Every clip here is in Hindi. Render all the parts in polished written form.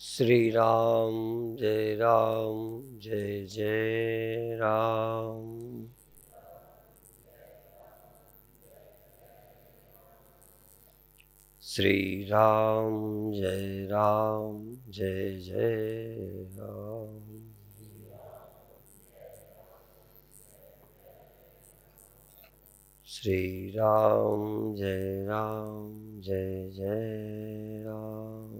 श्री राम जय जय राम। श्री राम जय जय राम। श्री राम जय जय राम।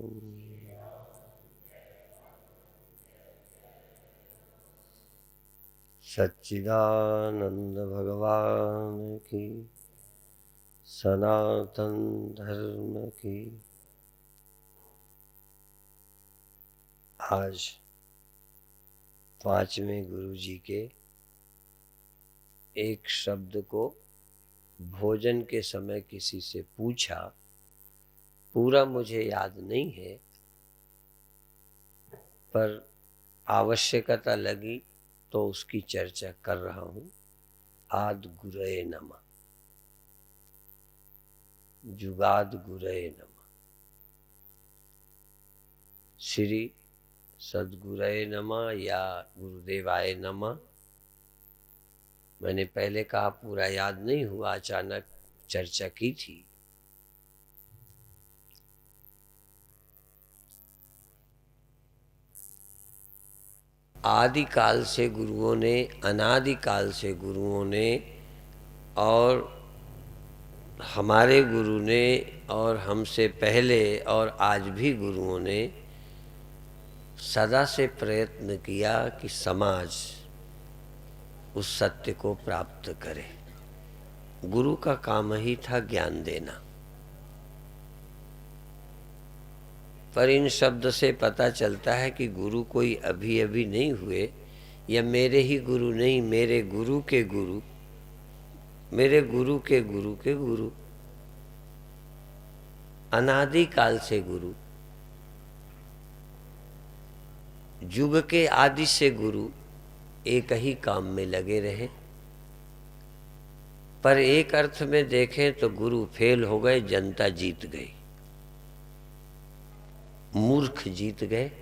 सच्चिदानंद भगवान की, सनातन धर्म की। आज 5वें गुरु जी के एक शब्द को भोजन के समय किसी से पूछा, पूरा मुझे याद नहीं है, पर आवश्यकता लगी तो उसकी चर्चा कर रहा हूँ। आद गुरये नमः, जुगाद गुरये नमः। श्री सद्गुरये नमः या गुरुदेवाय नमः। मैंने पहले कहा पूरा याद नहीं हुआ, अचानक चर्चा की थी। आदि काल से गुरुओं ने, अनादि काल से गुरुओं ने और हमारे गुरु ने और हमसे पहले और आज भी गुरुओं ने सदा से प्रयत्न किया कि समाज उस सत्य को प्राप्त करे। गुरु का काम ही था ज्ञान देना। पर इन शब्द से पता चलता है कि गुरु कोई अभी अभी नहीं हुए, या मेरे ही गुरु नहीं, मेरे गुरु के गुरु, मेरे गुरु के गुरु के गुरु, अनादि काल से गुरु, युग के आदि से गुरु एक ही काम में लगे रहे। पर एक अर्थ में देखें तो गुरु फेल हो गए, जनता जीत गई। मूर्ख जीत गए,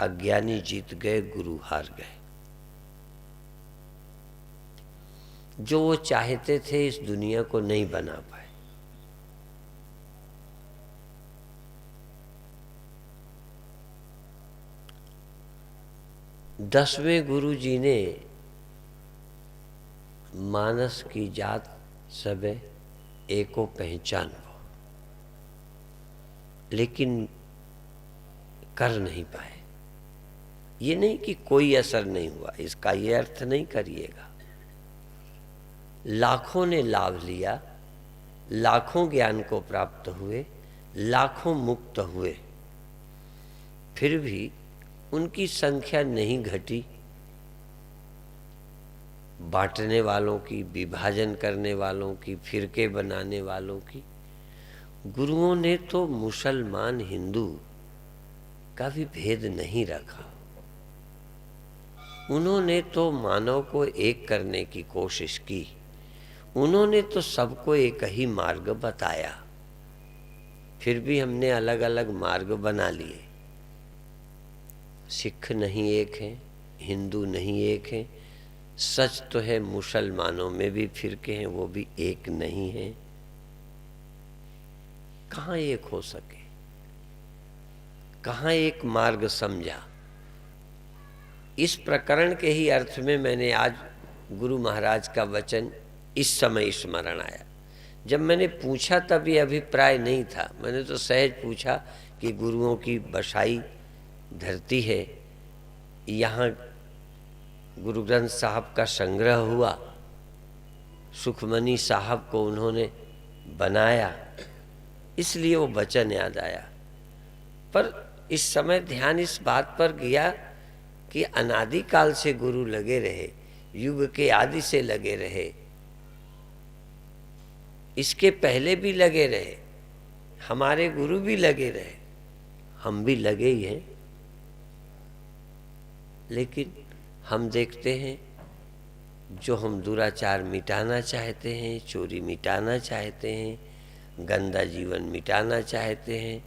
अज्ञानी जीत गए, गुरु हार गए। जो वो चाहते थे इस दुनिया को नहीं बना पाए। दसवें गुरु जी ने मानस की जात सबे एको पहचान, लेकिन कर नहीं पाए। ये नहीं कि कोई असर नहीं हुआ, इसका ये अर्थ नहीं करिएगा। लाखों ने लाभ लिया, लाखों ज्ञान को प्राप्त हुए, लाखों मुक्त हुए, फिर भी उनकी संख्या नहीं घटी। बांटने वालों की, विभाजन करने वालों की, फिरके बनाने वालों की। गुरुओं ने तो मुसलमान हिंदू का भी भेद नहीं रखा। उन्होंने तो मानव को एक करने की कोशिश की। उन्होंने तो सबको एक ही मार्ग बताया। फिर भी हमने अलग अलग मार्ग बना लिए। सिख नहीं एक हैं, हिंदू नहीं एक हैं। सच तो है मुसलमानों में भी फिरके हैं, वो भी एक नहीं हैं। कहाँ एक हो सके, कहाँ एक मार्ग समझा। इस प्रकरण के ही अर्थ में मैंने आज गुरु महाराज का वचन इस समय स्मरण आया। जब मैंने पूछा तब ये अभिप्राय नहीं था। मैंने तो सहज पूछा कि गुरुओं की बसाई धरती है, यहाँ गुरु ग्रंथ साहब का संग्रह हुआ, सुखमनी साहब को उन्होंने बनाया, इसलिए वो वचन याद आया। पर इस समय ध्यान इस बात पर गया कि अनादि काल से गुरु लगे रहे, युग के आदि से लगे रहे, इसके पहले भी लगे रहे, हमारे गुरु भी लगे रहे, हम भी लगे ही हैं। लेकिन हम देखते हैं जो हम दुराचार मिटाना चाहते हैं, चोरी मिटाना चाहते हैं, गंदा जीवन मिटाना चाहते हैं,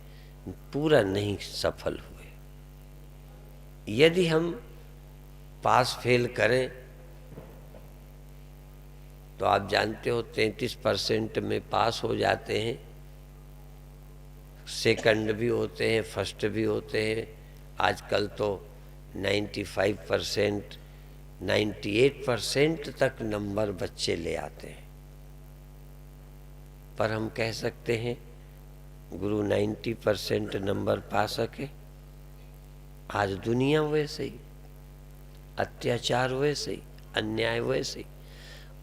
पूरा नहीं सफल हुए। यदि हम पास फेल करें तो आप जानते हो 33% में पास हो जाते हैं, सेकंड भी होते हैं, फर्स्ट भी होते हैं। आजकल तो 95%, 98% तक नंबर बच्चे ले आते हैं। पर हम कह सकते हैं गुरु 90% नंबर पा सके। आज दुनिया वैसे ही, अत्याचार वैसे ही, अन्याय वैसे ही।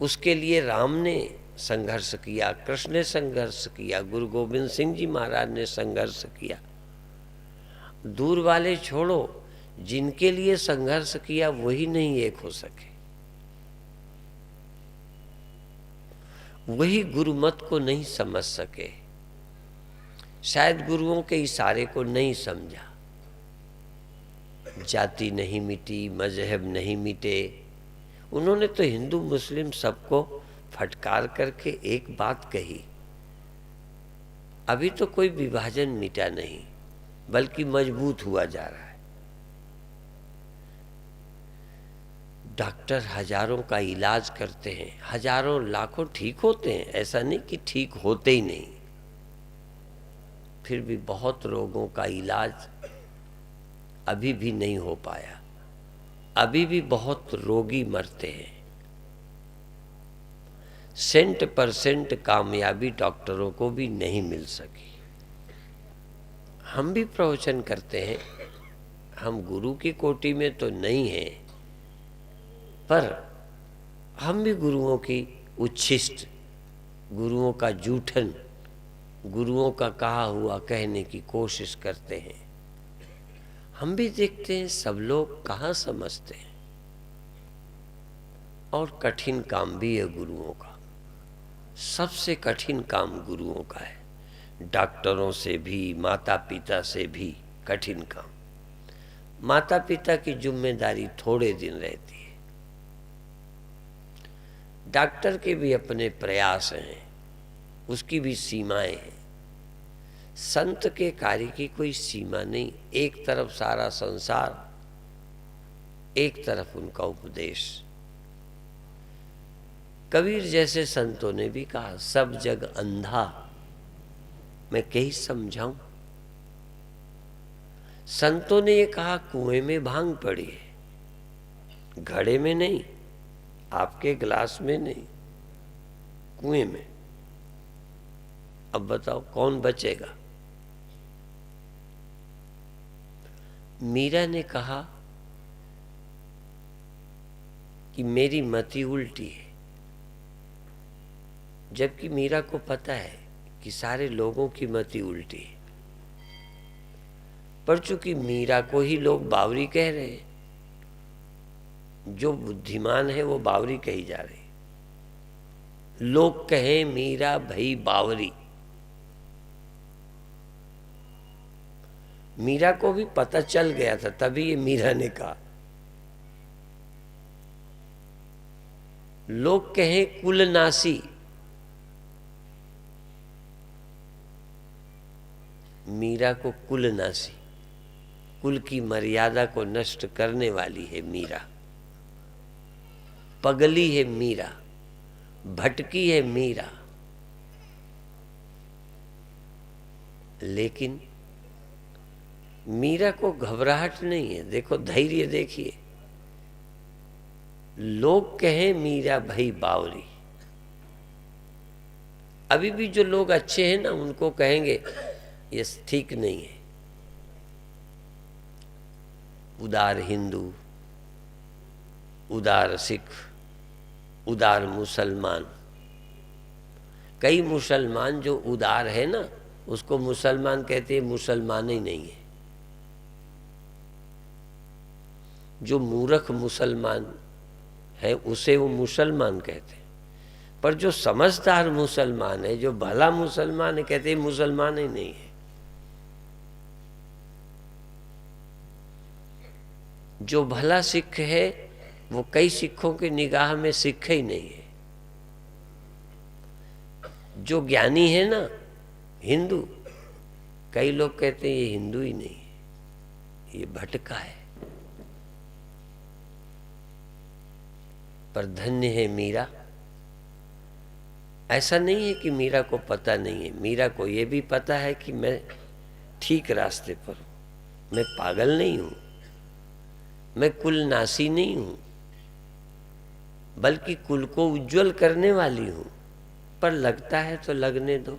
उसके लिए राम ने संघर्ष किया, कृष्ण ने संघर्ष किया, गुरु गोविंद सिंह जी महाराज ने संघर्ष किया। दूर वाले छोड़ो, जिनके लिए संघर्ष किया वही नहीं एक हो सके, वही गुरुमत को नहीं समझ सके, शायद गुरुओं के इशारे को नहीं समझा। जाति नहीं मिटी, मजहब नहीं मिटे। उन्होंने तो हिंदू मुस्लिम सबको फटकार करके एक बात कही, अभी तो कोई विभाजन मिटा नहीं, बल्कि मजबूत हुआ जा रहा है। डॉक्टर हजारों का इलाज करते हैं, हजारों लाखों ठीक होते हैं, ऐसा नहीं कि ठीक होते ही नहीं, फिर भी बहुत रोगों का इलाज अभी भी नहीं हो पाया। अभी भी बहुत रोगी मरते हैं। 100% कामयाबी डॉक्टरों को भी नहीं मिल सकी। हम भी प्रवचन करते हैं, हम गुरु की कोटि में तो नहीं हैं, पर हम भी गुरुओं की उच्छिष्ट, गुरुओं का जूठन, गुरुओं का कहा हुआ कहने की कोशिश करते हैं। हम भी देखते हैं सब लोग कहाँ समझते हैं। और कठिन काम भी है गुरुओं का, सबसे कठिन काम गुरुओं का है। डॉक्टरों से भी, माता पिता से भी कठिन काम। माता पिता की जिम्मेदारी थोड़े दिन रहती है, डॉक्टर के भी अपने प्रयास हैं, उसकी भी सीमाएं हैं। संत के कार्य की कोई सीमा नहीं। एक तरफ सारा संसार, एक तरफ उनका उपदेश। कबीर जैसे संतों ने भी कहा, सब जग अंधा मैं कहीं समझाऊं। संतों ने ये कहा, कुएं में भांग पड़ी है, घड़े में नहीं, आपके गिलास में नहीं, कुएं में। अब बताओ कौन बचेगा? मीरा ने कहा कि मेरी मति उल्टी है, जबकि मीरा को पता है कि सारे लोगों की मति उल्टी है। पर चूंकि मीरा को ही लोग बावरी कह रहे हैं, जो बुद्धिमान है वो बावरी कही जा रही। लोग कहें मीरा भई बावरी। मीरा को भी पता चल गया था, तभी ये मीरा ने कहा। लोग कहें कुलनासी, मीरा को कुलनासी, कुल की मर्यादा को नष्ट करने वाली है मीरा। पगली है मीरा, भटकी है मीरा। लेकिन मीरा को घबराहट नहीं है। देखो धैर्य देखिए। लोग कहें मीरा भई बावरी। अभी भी जो लोग अच्छे हैं ना, उनको कहेंगे ये ठीक नहीं है। उदार हिंदू, उदार सिख, उदार मुसलमान। कई मुसलमान जो उदार है ना, उसको मुसलमान कहते हैं, मुसलमान ही नहीं है। जो मूर्ख मुसलमान है उसे वो मुसलमान कहते हैं, पर जो समझदार मुसलमान है, जो भला मुसलमान है, कहते हैं मुसलमान ही नहीं है। जो भला सिख है वो कई सिखों की निगाह में सिख ही नहीं है। जो ज्ञानी है ना, हिंदू, कई लोग कहते हैं ये हिंदू ही नहीं है, ये भटका है। पर धन्य है मीरा। ऐसा नहीं है कि मीरा को पता नहीं है, मीरा को ये भी पता है कि मैं ठीक रास्ते पर हूँ, मैं पागल नहीं हूँ, मैं कुल नासी नहीं हूँ, बल्कि कुल को उज्जवल करने वाली हूँ। पर लगता है तो लगने दो।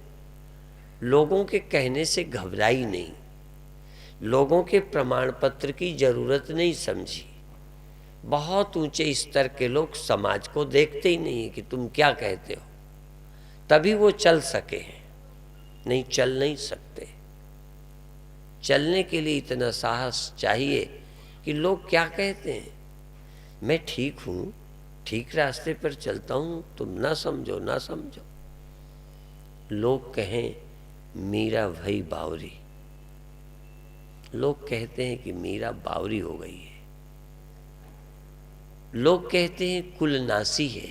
लोगों के कहने से घबराई नहीं, लोगों के प्रमाण पत्र की जरूरत नहीं समझी। बहुत ऊंचे स्तर के लोग समाज को देखते ही नहीं है कि तुम क्या कहते हो, तभी वो चल सके हैं, नहीं चल नहीं सकते। चलने के लिए इतना साहस चाहिए कि लोग क्या कहते हैं, मैं ठीक हूँ, ठीक रास्ते पर चलता हूँ, तुम ना समझो ना समझो। लोग कहें मीरा भई बावरी, लोग कहते हैं कि मीरा बावरी हो गई है, लोग कहते हैं कुलनासी है।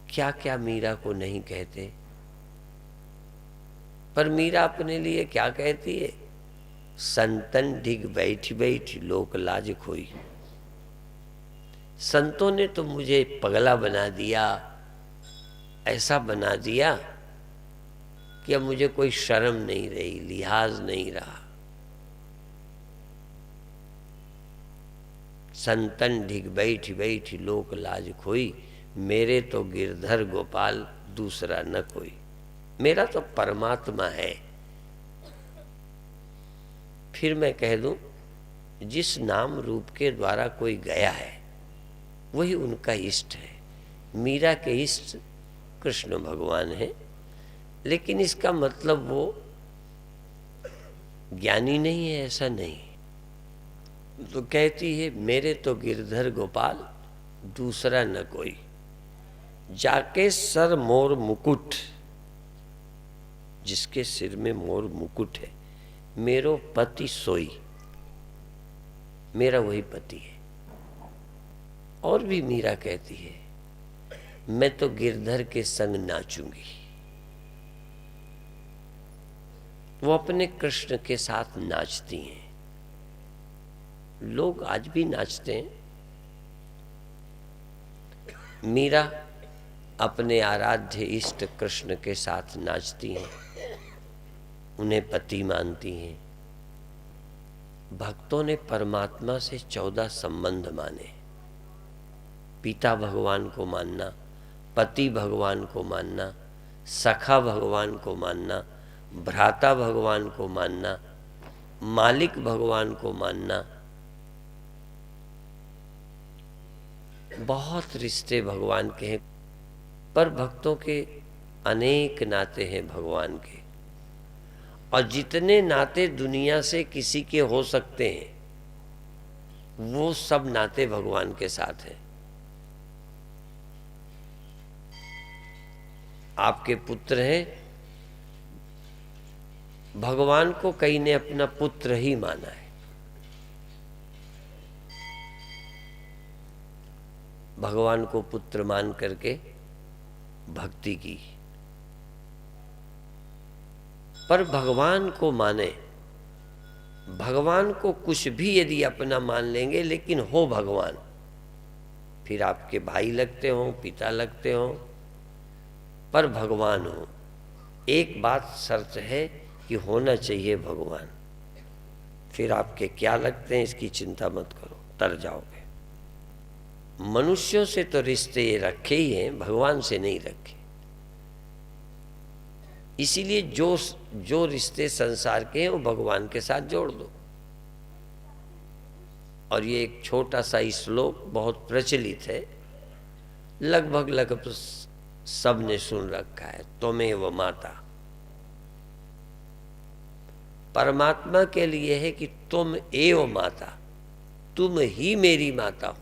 क्या क्या मीरा को नहीं कहते, पर मीरा अपने लिए क्या कहती है, संतन ढिग बैठ बैठ लोक लाज खोई। संतों ने तो मुझे पगला बना दिया, ऐसा बना दिया कि अब मुझे कोई शर्म नहीं रही, लिहाज नहीं रहा। संतन ढिग बैठ बैठ लोक लाज खोई, मेरे तो गिरधर गोपाल दूसरा न कोई। मेरा तो परमात्मा है। फिर मैं कह दूं, जिस नाम रूप के द्वारा कोई गया है वही उनका इष्ट है। मीरा के इष्ट कृष्ण भगवान है, लेकिन इसका मतलब वो ज्ञानी नहीं है, ऐसा नहीं। तो कहती है मेरे तो गिरधर गोपाल दूसरा न कोई, जाके सर मोर मुकुट, जिसके सिर में मोर मुकुट है, मेरो पति सोई, मेरा वही पति है। और भी मीरा कहती है मैं तो गिरधर के संग नाचूंगी। वो अपने कृष्ण के साथ नाचती हैं। लोग आज भी नाचते हैं। मीरा अपने आराध्य इष्ट कृष्ण के साथ नाचती हैं, उन्हें पति मानती हैं। भक्तों ने परमात्मा से 14 संबंध माने। पिता भगवान को मानना, पति भगवान को मानना, सखा भगवान को मानना, भ्राता भगवान को मानना, मालिक भगवान को मानना। बहुत रिश्ते भगवान के हैं, पर भक्तों के अनेक नाते हैं भगवान के। और जितने नाते दुनिया से किसी के हो सकते हैं वो सब नाते भगवान के साथ हैं। आपके पुत्र हैं, भगवान को कई ने अपना पुत्र ही माना है। भगवान को पुत्र मान करके भक्ति की। पर भगवान को माने, भगवान को कुछ भी यदि अपना मान लेंगे, लेकिन हो भगवान, फिर आपके भाई लगते हो, पिता लगते हो, पर भगवान हो। एक बात शर्त है कि होना चाहिए भगवान। फिर आपके क्या लगते हैं इसकी चिंता मत करो, तर जाओगे। मनुष्यों से तो रिश्ते ये रखे ही हैं, भगवान से नहीं रखे। इसीलिए जो रिश्ते संसार के हैं वो भगवान के साथ जोड़ दो। और ये एक छोटा सा श्लोक बहुत प्रचलित है, लगभग सब ने सुन रखा है, त्वमेव माता। परमात्मा के लिए है कि तुम एव माता, तुम ही मेरी माता हो।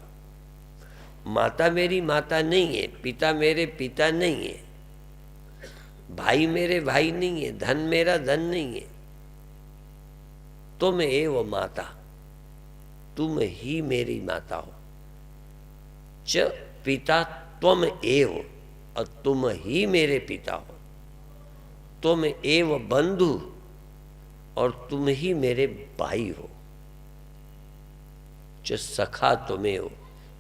माता मेरी माता नहीं है, पिता मेरे पिता नहीं है, भाई मेरे भाई नहीं है, धन मेरा धन नहीं है। तुम एव माता, तुम ही मेरी माता हो। च पिता त्वम एव, और तुम ही मेरे पिता हो। तुम एव बंधु, और तुम ही मेरे भाई हो। जो सखा तुम्हें हो,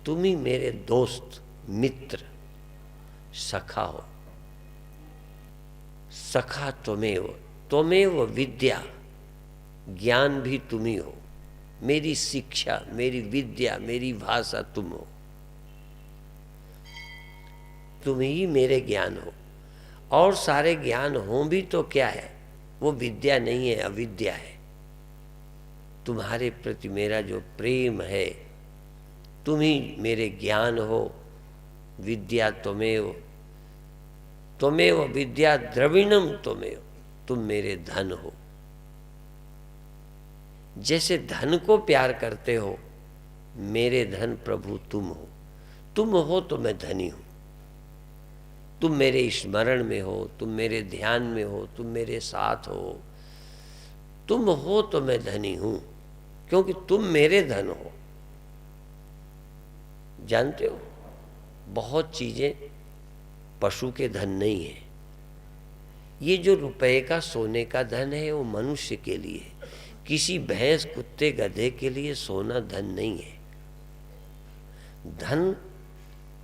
तुम ही मेरे दोस्त मित्र सखा हो। सखा तुम्हें हो, त्वमेव विद्या, ज्ञान भी तुम ही हो। मेरी शिक्षा, मेरी विद्या, मेरी भाषा तुम हो। तुम ही मेरे ज्ञान हो। और सारे ज्ञान हो भी तो क्या है, वो विद्या नहीं है, अविद्या है। तुम्हारे प्रति मेरा जो प्रेम है, तुम ही मेरे ज्ञान हो। विद्या त्वमेव, त्वमेव विद्या द्रविणम त्वमेव, तुम मेरे धन हो। जैसे धन को प्यार करते हो, मेरे धन प्रभु तुम हो। तुम हो तो मैं धनी हूं। तुम मेरे स्मरण में हो, तुम मेरे ध्यान में हो, तुम मेरे साथ हो। तुम हो तो मैं धनी हूं, क्योंकि तुम मेरे धन हो। जानते हो, बहुत चीजें पशु के धन नहीं है। ये जो रुपए का सोने का धन है, वो मनुष्य के लिए। किसी भैंस कुत्ते गधे के लिए सोना धन नहीं है। धन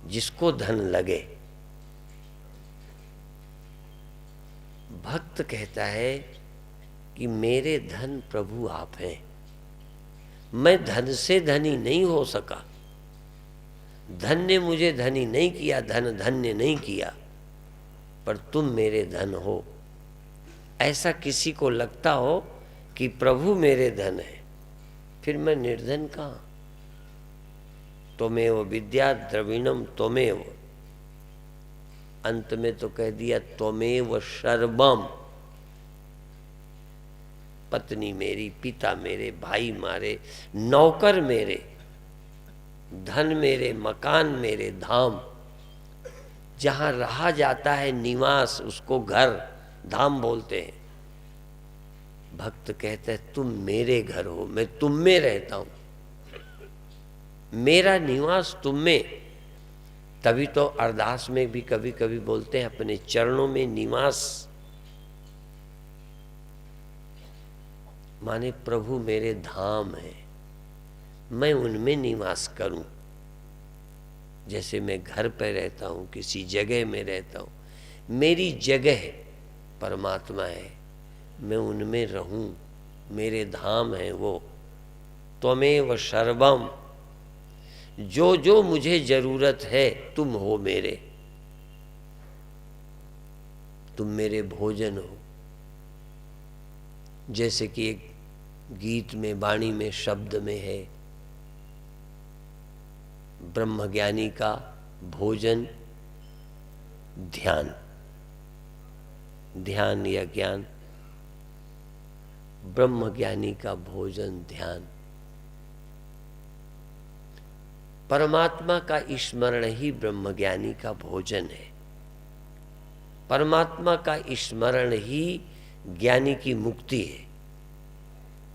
जिसको धन लगे। भक्त कहता है कि मेरे धन प्रभु आप हैं। मैं धन से धनी नहीं हो सका, धन ने मुझे धनी नहीं किया, धन धन्य नहीं किया, पर तुम मेरे धन हो। ऐसा किसी को लगता हो कि प्रभु मेरे धन है, फिर मैं निर्धन कहाँ। त्वमेव विद्या द्रविणम त्वमेव, अंत में तो कह दिया त्वमेव सर्वम। पत्नी मेरी, पिता मेरे, भाई मारे, नौकर मेरे, धन मेरे, मकान मेरे, धाम। जहां रहा जाता है निवास, उसको घर धाम बोलते हैं। भक्त कहते हैं तुम मेरे घर हो, मैं तुम में रहता हूं, मेरा निवास तुम में। तभी तो अरदास में भी कभी कभी बोलते हैं अपने चरणों में निवास। माने प्रभु मेरे धाम है, मैं उनमें निवास करूं। जैसे मैं घर पे रहता हूं, किसी जगह में रहता हूं, मेरी जगह परमात्मा है, मैं उनमें रहूं, मेरे धाम है वो। त्वमेव सर्वम, जो जो मुझे जरूरत है तुम हो मेरे। तुम मेरे भोजन हो। जैसे कि एक गीत में, वाणी में, शब्द में है, ब्रह्मज्ञानी का भोजन ध्यान। ध्यान या ज्ञान, ब्रह्मज्ञानी का भोजन ध्यान। परमात्मा का स्मरण ही ब्रह्मज्ञानी का भोजन है। परमात्मा का स्मरण ही ज्ञानी की मुक्ति है।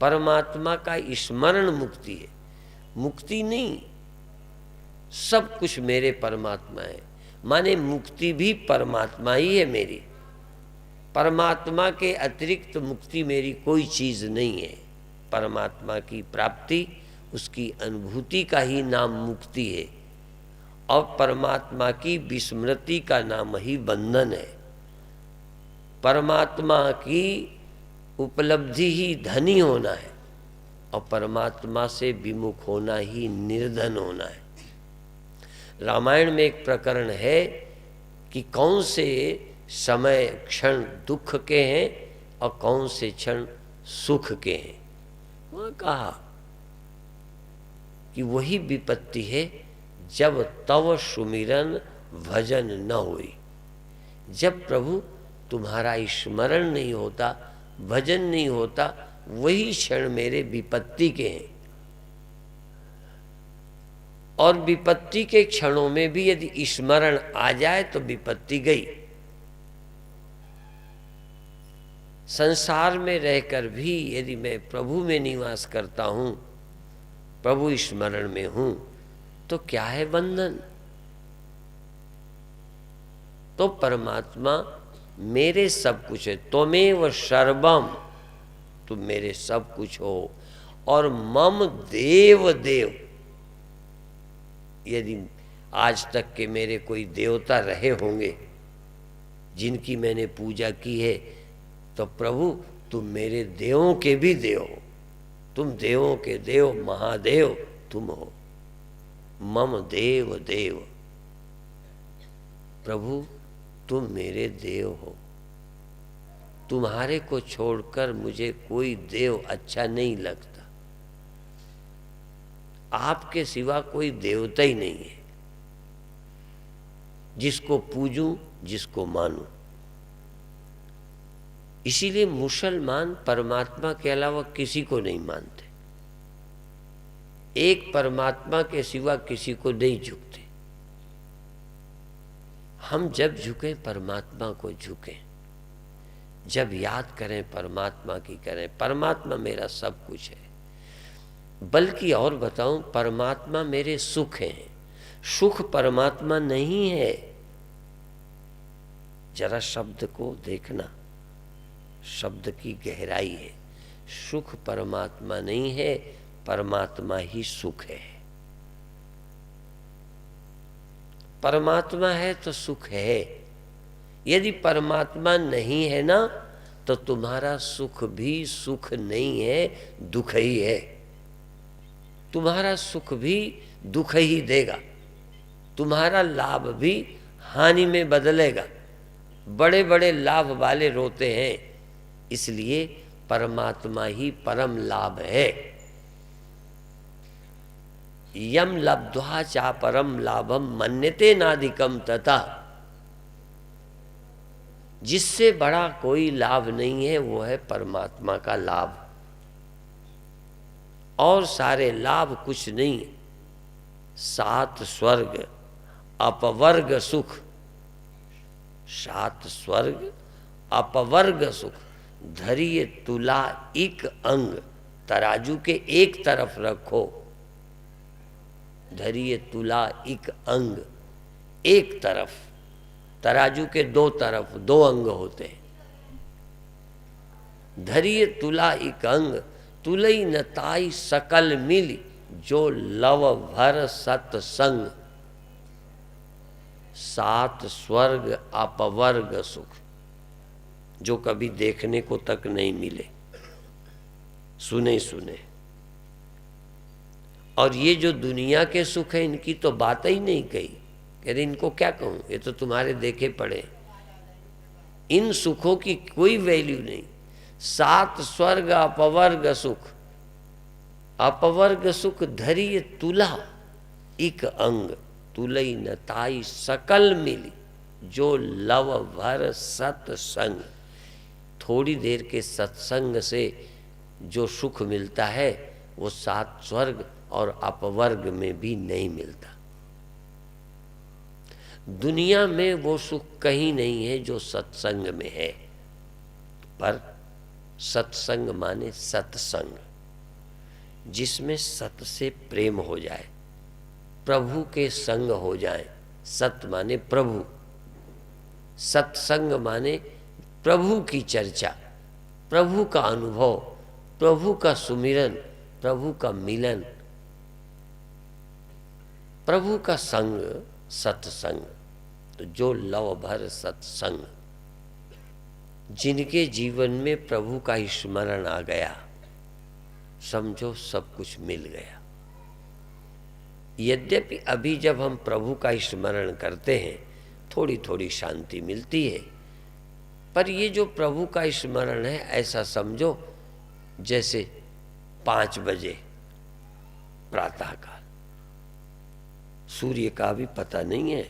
परमात्मा का स्मरण मुक्ति है, मुक्ति नहीं। सब कुछ मेरे परमात्मा है, माने मुक्ति भी परमात्मा ही है मेरी। परमात्मा के अतिरिक्त मुक्ति मेरी कोई चीज नहीं है। परमात्मा की प्राप्ति, उसकी अनुभूति का ही नाम मुक्ति है, और परमात्मा की विस्मृति का नाम ही बंधन है। परमात्मा की उपलब्धि ही धनी होना है, और परमात्मा से विमुख होना ही निर्धन होना है। रामायण में एक प्रकरण है कि कौन से समय क्षण दुख के हैं और कौन से क्षण सुख के हैं। वहाँ कहा कि वही विपत्ति है जब तव सुमिरन भजन न होई। जब प्रभु तुम्हारा स्मरण नहीं होता, भजन नहीं होता, वही क्षण मेरे विपत्ति के हैं। और विपत्ति के क्षणों में भी यदि स्मरण आ जाए तो विपत्ति गई। संसार में रहकर भी यदि मैं प्रभु में निवास करता हूं, प्रभु स्मरण में हूं, तो क्या है बंधन। तो परमात्मा मेरे सब कुछ है। त्वमेव सर्वम, तुम मेरे सब कुछ हो। और मम देव देव, यदि आज तक के मेरे कोई देवता रहे होंगे जिनकी मैंने पूजा की है, तो प्रभु तुम मेरे देवों के भी देव हो। तुम देवों के देव, महादेव तुम हो। मम देव देव, प्रभु तुम मेरे देव हो। तुम्हारे को छोड़कर मुझे कोई देव अच्छा नहीं लगता। आपके सिवा कोई देवता ही नहीं है जिसको पूजूं, जिसको मानूं। इसीलिए मुसलमान परमात्मा के अलावा किसी को नहीं मानते, एक परमात्मा के सिवा किसी को नहीं झुकते। हम जब झुकें परमात्मा को झुकें, जब याद करें परमात्मा की करें। परमात्मा मेरा सब कुछ है। बल्कि और बताऊं, परमात्मा मेरे सुख हैं, सुख परमात्मा नहीं है। जरा शब्द को देखना, शब्द की गहराई है। सुख परमात्मा नहीं है, परमात्मा ही सुख है। परमात्मा है तो सुख है। यदि परमात्मा नहीं है ना, तो तुम्हारा सुख भी सुख नहीं है, दुख ही है। तुम्हारा सुख भी दुख ही देगा, तुम्हारा लाभ भी हानि में बदलेगा। बड़े बड़े लाभ वाले रोते हैं, इसलिए परमात्मा ही परम लाभ है। यम लब्ध्वा चा परम लाभम मन्यते नाधिकम तथा, जिससे बड़ा कोई लाभ नहीं है वो है परमात्मा का लाभ। और सारे लाभ कुछ नहीं। सात स्वर्ग अपवर्ग सुख, सात स्वर्ग अपवर्ग सुख, धरिए तुला एक अंग, तराजू के एक तरफ रखो। धरिए तुला एक अंग, एक तरफ, तराजू के दो तरफ दो अंग होते हैं। धरिए तुला एक अंग, तुलई नताई सकल मिली, जो लव भर सत्संग। सात स्वर्ग अपवर्ग सुख, जो कभी देखने को तक नहीं मिले, सुने सुने। और ये जो दुनिया के सुख है, इनकी तो बात ही नहीं कही। कह रहे इनको क्या कहूं, ये तो तुम्हारे देखे पड़े। इन सुखों की कोई वैल्यू नहीं। सात स्वर्ग अपवर्ग सुख, अपवर्ग सुख धरिए तुला एक अंग, तुलई नताई सकल मिली, जो लव भर सत्संग। थोड़ी देर के सत्संग से जो सुख मिलता है वो सात स्वर्ग और अपवर्ग में भी नहीं मिलता। दुनिया में वो सुख कहीं नहीं है जो सत्संग में है। पर सत्संग माने सत्संग, जिसमें सत से प्रेम हो जाए, प्रभु के संग हो जाए। सत माने प्रभु, सत्संग माने प्रभु की चर्चा, प्रभु का अनुभव, प्रभु का सुमिरन, प्रभु का मिलन, प्रभु का संग, सत्संग। तो जो लव भर सत्संग, जिनके जीवन में प्रभु का स्मरण आ गया, समझो सब कुछ मिल गया। यद्यपि अभी जब हम प्रभु का स्मरण करते हैं थोड़ी थोड़ी शांति मिलती है, पर ये जो प्रभु का स्मरण है, ऐसा समझो जैसे 5 बजे प्रातःकाल, सूर्य का भी पता नहीं है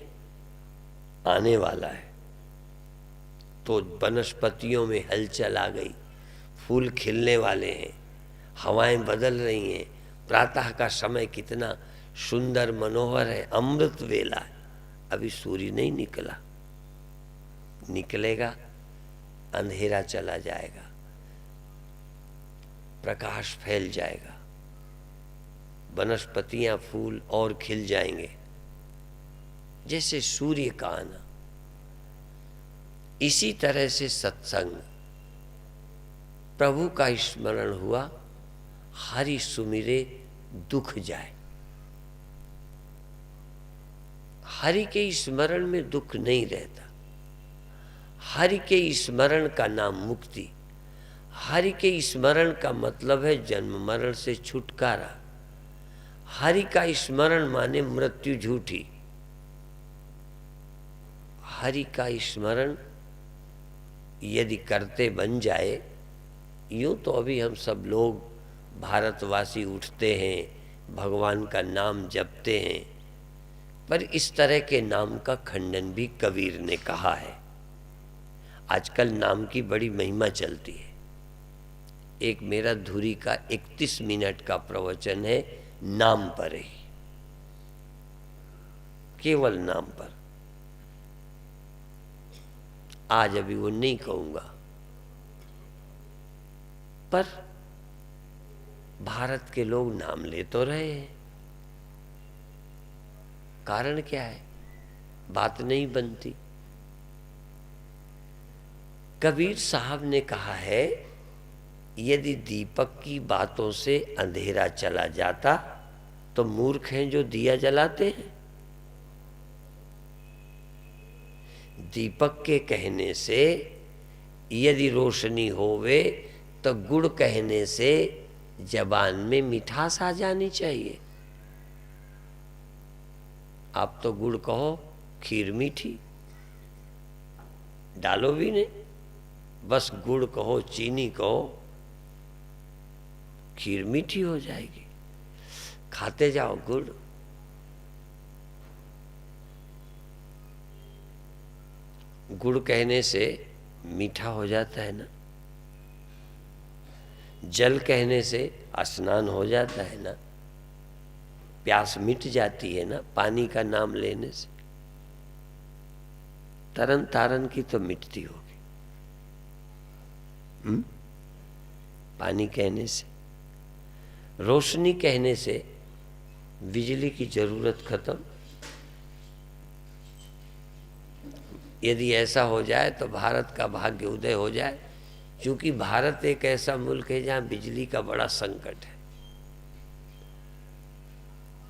आने वाला है, तो वनस्पतियों में हलचल आ गई, फूल खिलने वाले हैं, हवाएं बदल रही हैं। प्रातः का समय कितना सुंदर मनोहर है, अमृत वेला है। अभी सूर्य नहीं निकला, निकलेगा अंधेरा चला जाएगा, प्रकाश फैल जाएगा, वनस्पतियां फूल और खिल जाएंगे। जैसे सूर्य का आना, इसी तरह से सत्संग, प्रभु का स्मरण हुआ, हरि सुमिरे दुख जाए। हरि के स्मरण में दुख नहीं रहता। हरि के स्मरण का नाम मुक्ति। हरि के स्मरण का मतलब है जन्म मरण से छुटकारा। हरि का स्मरण माने मृत्यु झूठी। हरि का स्मरण यदि करते बन जाए, यूं तो अभी हम सब लोग भारतवासी उठते हैं, भगवान का नाम जपते हैं, पर इस तरह के नाम का खंडन भी कबीर ने कहा है। आजकल नाम की बड़ी महिमा चलती है। एक मेरा धुरी का 31 मिनट का प्रवचन है नाम पर ही, केवल नाम पर। आज अभी वो नहीं कहूंगा, पर भारत के लोग नाम ले तो रहे हैं। कारण क्या है? बात नहीं बनती। कबीर साहब ने कहा है, यदि दीपक की बातों से अंधेरा चला जाता तो मूर्ख हैं जो दिया जलाते हैं। दीपक के कहने से यदि रोशनी होवे तो गुड़ कहने से जबान में मिठास आ जानी चाहिए। आप तो गुड़ कहो, खीर मीठी, डालो भी नहीं, बस गुड़ कहो, चीनी कहो, खीर मीठी हो जाएगी। खाते जाओ गुड़। गुड़ कहने से मीठा हो जाता है ना, जल कहने से स्नान हो जाता है ना, प्यास मिट जाती है ना पानी का नाम लेने से। तरन तारन की तो मिटती होगी पानी कहने से। रोशनी कहने से बिजली की जरूरत खत्म। यदि ऐसा हो जाए तो भारत का भाग्य उदय हो जाए, क्योंकि भारत एक ऐसा मुल्क है जहां बिजली का बड़ा संकट है।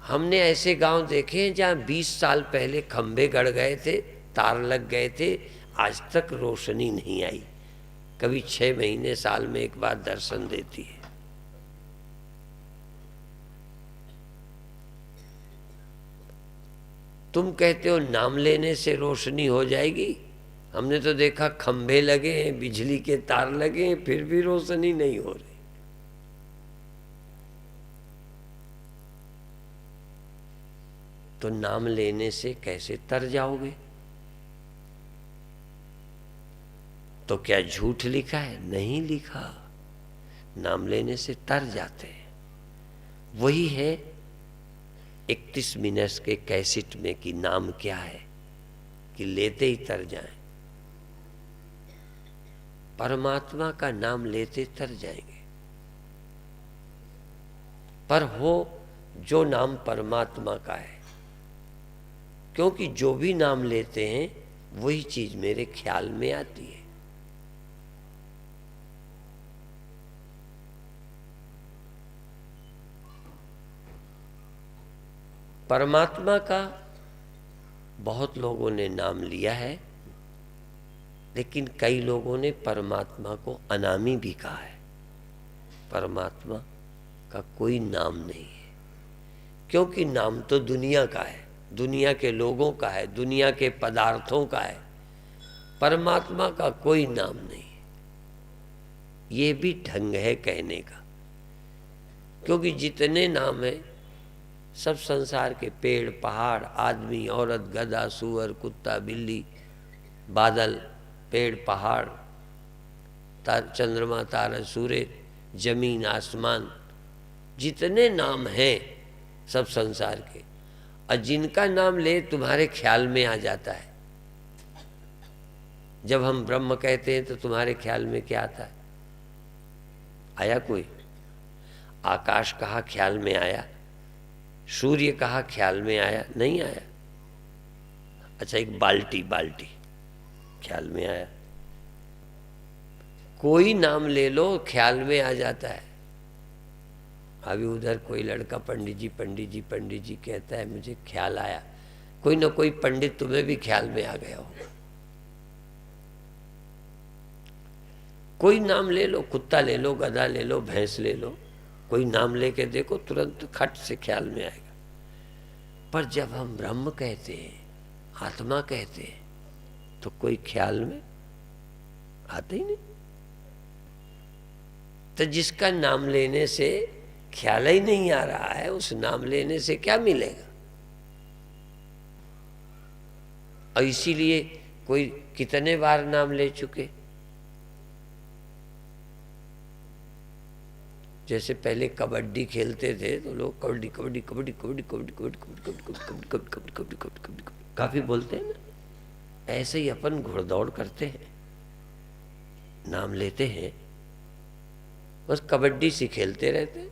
हमने ऐसे गांव देखे हैं जहां 20 साल पहले खंभे गड़ गए थे, तार लग गए थे, आज तक रोशनी नहीं आई। कभी 6 महीने साल में एक बार दर्शन देती है। तुम कहते हो नाम लेने से रोशनी हो जाएगी। हमने तो देखा खंभे लगे हैं, बिजली के तार लगे हैं, फिर भी रोशनी नहीं हो रही। तो नाम लेने से कैसे तर जाओगे? तो क्या झूठ लिखा है? नहीं लिखा। नाम लेने से तर जाते हैं। वही है 31 मिनट के कैसेट में कि नाम क्या है, कि लेते ही तर जाएं। परमात्मा का नाम लेते तर जाएंगे। पर हो जो नाम परमात्मा का है, क्योंकि जो भी नाम लेते हैं वही चीज मेरे ख्याल में आती है। परमात्मा का बहुत लोगों ने नाम लिया है, लेकिन कई लोगों ने परमात्मा को अनामी भी कहा है। परमात्मा का कोई नाम नहीं है, क्योंकि नाम तो दुनिया का है, दुनिया के लोगों का है, दुनिया के पदार्थों का है। परमात्मा का कोई नाम नहीं है। ये भी ढंग है कहने का, क्योंकि जितने नाम है सब संसार के पेड़ पहाड़, आदमी औरत, गधा सूअर, कुत्ता बिल्ली, बादल, पेड़ पहाड़, चंद्रमा तारा सूर्य, जमीन आसमान, जितने नाम हैं सब संसार के, और जिनका नाम ले तुम्हारे ख्याल में आ जाता है। जब हम ब्रह्म कहते हैं तो तुम्हारे ख्याल में क्या आता है? आया कोई? आकाश कहा, ख्याल में आया? सूर्य कहा, ख्याल में आया? नहीं आया। अच्छा, एक बाल्टी, बाल्टी ख्याल में आया। कोई नाम ले लो ख्याल में आ जाता है। अभी उधर कोई लड़का पंडित जी पंडित जी पंडित जी कहता है, मुझे ख्याल आया। कोई ना कोई पंडित तुम्हें भी ख्याल में आ गया होगा। कोई नाम ले लो, कुत्ता ले लो, गधा ले लो, भैंस ले लो, कोई नाम लेके देखो तुरंत खट से ख्याल में आएगा। पर जब हम ब्रह्म कहते हैं, आत्मा कहते हैं, तो कोई ख्याल में आता ही नहीं। तो जिसका नाम लेने से ख्याल ही नहीं आ रहा है, उस नाम लेने से क्या मिलेगा? और इसीलिए कोई कितने बार नाम ले चुके। जैसे पहले कबड्डी खेलते थे तो लोग कबड्डी कबड्डी कबड्डी कबड्डी कबड्डी कबड्डी कबड्डी कबड्डी कबड्डी कबड्डी कबड्डी कबड्डी कबड्डी काफी बोलते हैं ना। ऐसे ही अपन घुड़दौड़ करते हैं, नाम लेते हैं, बस कबड्डी सी खेलते रहते हैं,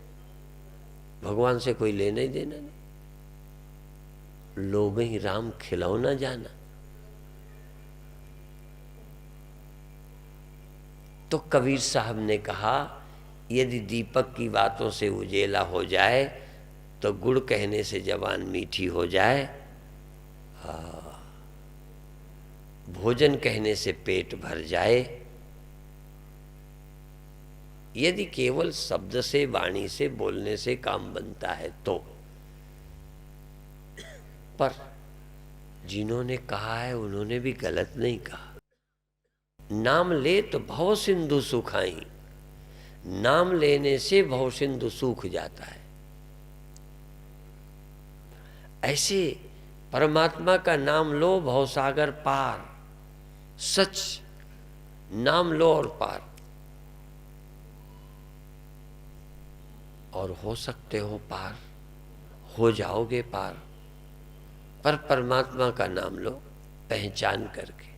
भगवान से कोई लेना ही देना नहीं। लोग ही राम खिलौना जाना। तो कबीर साहब ने कहा, यदि दीपक की बातों से उजेला हो जाए तो गुड़ कहने से जबान मीठी हो जाए, भोजन कहने से पेट भर जाए। यदि केवल शब्द से, वाणी से, बोलने से काम बनता है तो। पर जिन्होंने कहा है उन्होंने भी गलत नहीं कहा। नाम ले तो भव सिंधु सुखाई, नाम लेने से भव सिंधु सूख जाता है। ऐसे परमात्मा का नाम लो, भवसागर पार। सच नाम लो और पार, और हो सकते हो पार, हो जाओगे पार। पर परमात्मा का नाम लो पहचान करके।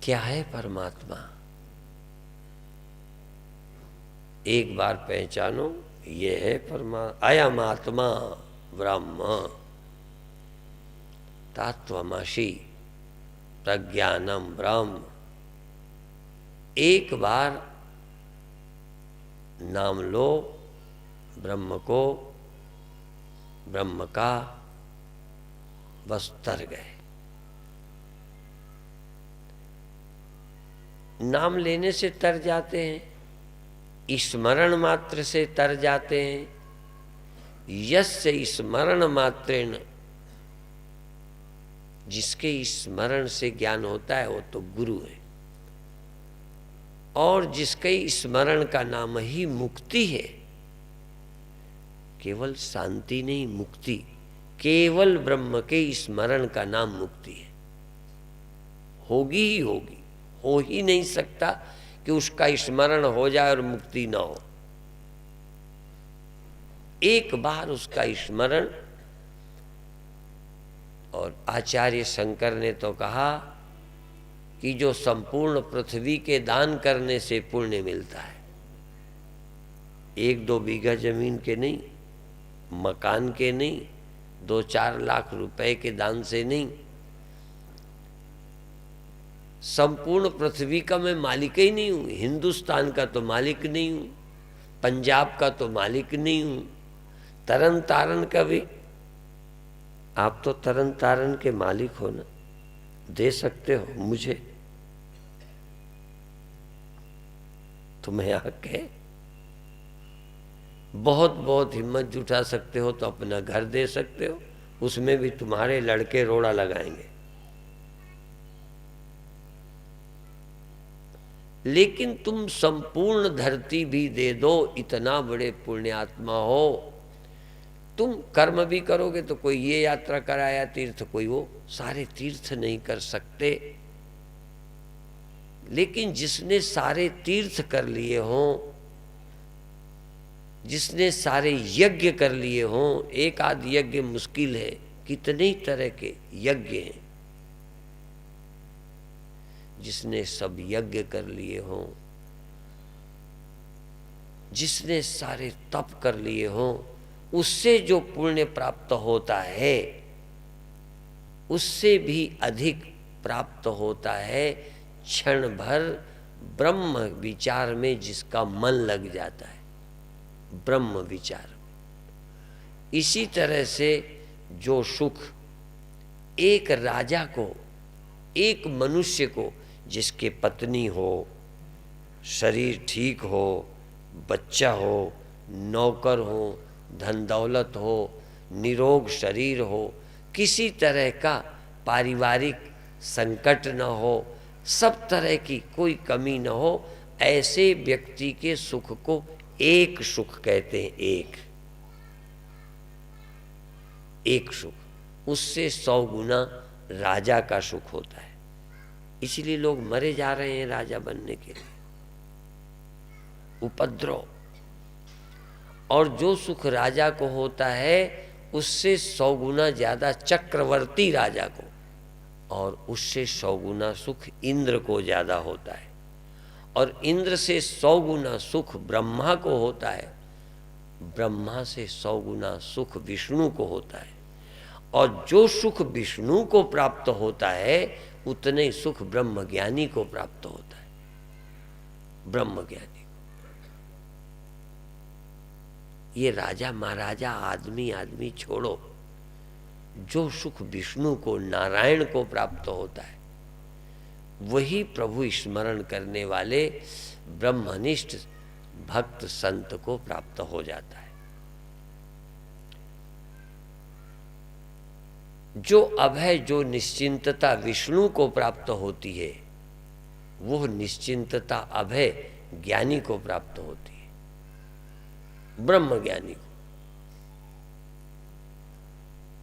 क्या है परमात्मा? एक बार पहचानो, ये है अयम आत्मा ब्रह्म तत्त्वमसि प्रज्ञानम ब्रह्म। एक बार नाम लो ब्रह्म को, ब्रह्म का, बस तर गए। नाम लेने से तर जाते हैं, स्मरण मात्र से तर जाते हैं। यस्य स्मरण मात्रेण, जिसके स्मरण से ज्ञान होता है वो तो गुरु है। और जिसके स्मरण का नाम ही मुक्ति है। केवल शांति नहीं, मुक्ति। केवल ब्रह्म के स्मरण का नाम मुक्ति है। होगी ही होगी, हो ही नहीं सकता कि उसका स्मरण हो जाए और मुक्ति ना हो। एक बार उसका स्मरण, और आचार्य शंकर ने तो कहा कि जो संपूर्ण पृथ्वी के दान करने से पुण्य मिलता है, 1-2 बीघा जमीन के नहीं, मकान के नहीं, 2-4 लाख रुपए के दान से नहीं, संपूर्ण पृथ्वी का मैं मालिक ही नहीं हूँ। हिंदुस्तान का तो मालिक नहीं हूँ, पंजाब का तो मालिक नहीं हूँ, तरन तारन का भी। आप तो तरन तारन के मालिक हो ना, दे सकते हो मुझे, तुम्हें आके बहुत बहुत हिम्मत जुटा सकते हो तो अपना घर दे सकते हो, उसमें भी तुम्हारे लड़के रोड़ा लगाएंगे। लेकिन तुम संपूर्ण धरती भी दे दो, इतना बड़े पुण्यात्मा हो। तुम कर्म भी करोगे तो कोई ये यात्रा कराया तीर्थ, कोई वो, सारे तीर्थ नहीं कर सकते। लेकिन जिसने सारे तीर्थ कर लिए हों, जिसने सारे यज्ञ कर लिए हों, एक आध यज्ञ मुश्किल है, कितने ही तरह के यज्ञ हैं। जिसने सब यज्ञ कर लिए हों, जिसने सारे तप कर लिए हों, उससे जो पुण्य प्राप्त होता है उससे भी अधिक प्राप्त होता है क्षण भर ब्रह्म विचार में जिसका मन लग जाता है, ब्रह्म विचार। इसी तरह से जो सुख एक राजा को, एक मनुष्य को, जिसके पत्नी हो, शरीर ठीक हो, बच्चा हो, नौकर हो, धन दौलत हो, निरोग शरीर हो, किसी तरह का पारिवारिक संकट न हो, सब तरह की कोई कमी न हो, ऐसे व्यक्ति के सुख को एक सुख कहते हैं। एक सुख, उससे 100 गुना राजा का सुख होता है। इसलिए लोग मरे जा रहे हैं राजा बनने के लिए, उपद्रव। और जो सुख राजा को होता है उससे 100 गुना ज्यादा चक्रवर्ती राजा को, और उससे 100 गुना सुख इंद्र को ज्यादा होता है, और इंद्र से 100 गुना सुख ब्रह्मा को होता है, ब्रह्मा से 100 गुना सुख विष्णु को होता है, और जो सुख विष्णु को प्राप्त होता है उतने सुख ब्रह्मज्ञानी को प्राप्त होता है। ब्रह्मज्ञानी, ये राजा महाराजा आदमी छोड़ो, जो सुख विष्णु को, नारायण को प्राप्त होता है, वही प्रभु स्मरण करने वाले ब्रह्मनिष्ठ भक्त संत को प्राप्त हो जाता है। जो अभय, जो निश्चिंतता विष्णु को प्राप्त होती है, वो निश्चिंतता अभय ज्ञानी को प्राप्त होती है, ब्रह्म ज्ञानी को।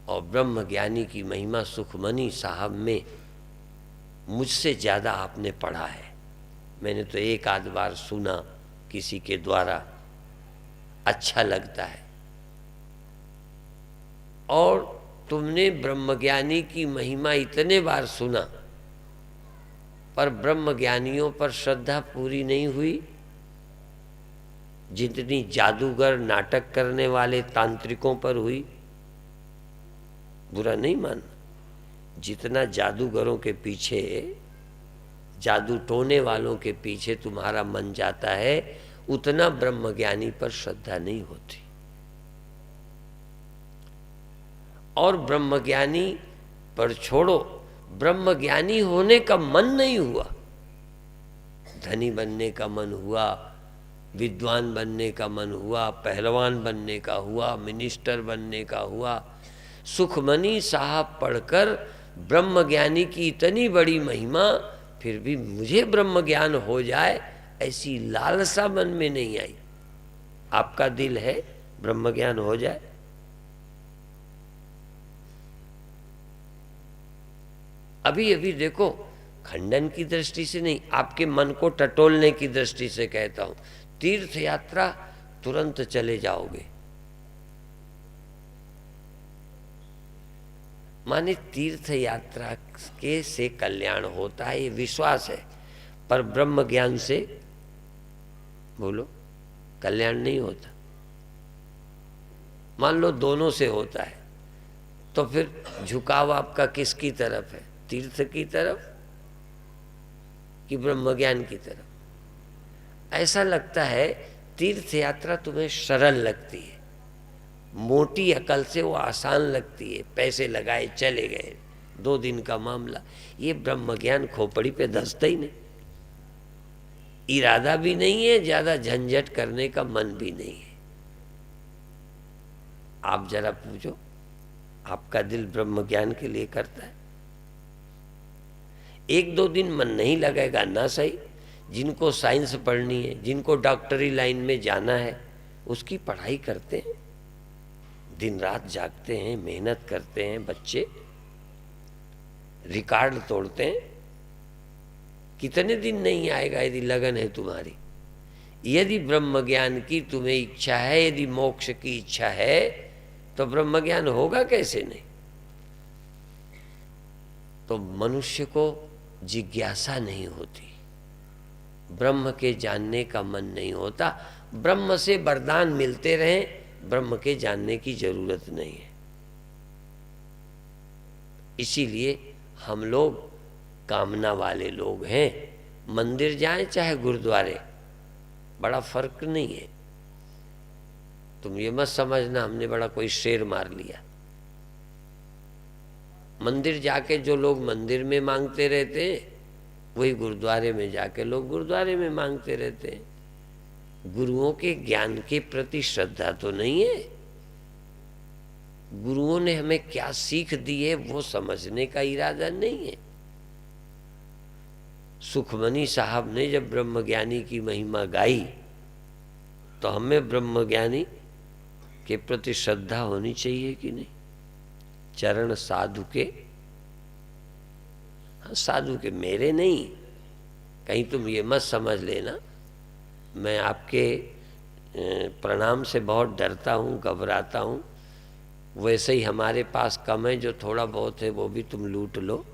और ब्रह्म ज्ञानी की महिमा सुखमनी साहब में मुझसे ज्यादा आपने पढ़ा है। मैंने तो एक आध बार सुना किसी के द्वारा, अच्छा लगता है। और तुमने ब्रह्मज्ञानी की महिमा इतने बार सुना, पर ब्रह्मज्ञानियों पर श्रद्धा पूरी नहीं हुई जितनी जादूगर, नाटक करने वाले तांत्रिकों पर हुई। बुरा नहीं मानना, जितना जादूगरों के पीछे, जादू टोने वालों के पीछे तुम्हारा मन जाता है, उतना ब्रह्मज्ञानी पर श्रद्धा नहीं होती। और ब्रह्मज्ञानी पर छोड़ो, ब्रह्मज्ञानी होने का मन नहीं हुआ, धनी बनने का मन हुआ, विद्वान बनने का मन हुआ, पहलवान बनने का हुआ, मिनिस्टर बनने का हुआ। सुखमनी साहब पढ़कर ब्रह्मज्ञानी की इतनी बड़ी महिमा, फिर भी मुझे ब्रह्मज्ञान हो जाए ऐसी लालसा मन में नहीं आई। आपका दिल है ब्रह्मज्ञान हो जाए? अभी अभी देखो, खंडन की दृष्टि से नहीं, आपके मन को टटोलने की दृष्टि से कहता हूं, तीर्थ यात्रा तुरंत चले जाओगे। माने तीर्थ यात्रा के से कल्याण होता है, ये विश्वास है, पर ब्रह्म ज्ञान से बोलो कल्याण नहीं होता। मान लो दोनों से होता है, तो फिर झुकाव आपका किसकी तरफ है? तीर्थ की तरफ कि ब्रह्म ज्ञान की तरफ? ऐसा लगता है तीर्थ यात्रा तुम्हें सरल लगती है, मोटी अकल से वो आसान लगती है, पैसे लगाए चले गए, 2 दिन का मामला। ये ब्रह्म ज्ञान खोपड़ी पे धंसता ही नहीं, इरादा भी नहीं है, ज्यादा झंझट करने का मन भी नहीं है। आप जरा पूछो, आपका दिल ब्रह्म ज्ञान के लिए करता है? 1-2 दिन मन नहीं लगेगा ना सही। जिनको साइंस पढ़नी है, जिनको डॉक्टरी लाइन में जाना है, उसकी पढ़ाई करते हैं, दिन रात जागते हैं, मेहनत करते हैं, बच्चे रिकॉर्ड तोड़ते हैं। कितने दिन नहीं आएगा यदि लगन है तुम्हारी। यदि ब्रह्म ज्ञान की तुम्हें इच्छा है, यदि मोक्ष की इच्छा है, तो ब्रह्म ज्ञान होगा कैसे नहीं? तो मनुष्य को जिज्ञासा नहीं होती, ब्रह्म के जानने का मन नहीं होता। ब्रह्म से वरदान मिलते रहें, ब्रह्म के जानने की जरूरत नहीं है। इसीलिए हम लोग कामना वाले लोग हैं। मंदिर जाएं चाहे गुरुद्वारे, बड़ा फर्क नहीं है। तुम ये मत समझना हमने बड़ा कोई शेर मार लिया। मंदिर जाके जो लोग मंदिर में मांगते रहते हैं, वही गुरुद्वारे में जाके लोग गुरुद्वारे में मांगते रहते हैं। गुरुओं के ज्ञान के प्रति श्रद्धा तो नहीं है। गुरुओं ने हमें क्या सीख दी है वो समझने का इरादा नहीं है। सुखमनी साहब ने जब ब्रह्मज्ञानी की महिमा गाई तो हमें ब्रह्मज्ञानी के प्रति श्रद्धा होनी चाहिए कि नहीं। चरण साधु के, हाँ साधु के, मेरे नहीं। कहीं तुम ये मत समझ लेना मैं आपके प्रणाम से बहुत डरता हूँ, घबराता हूँ। वैसे ही हमारे पास कम है, जो थोड़ा बहुत है वो भी तुम लूट लो,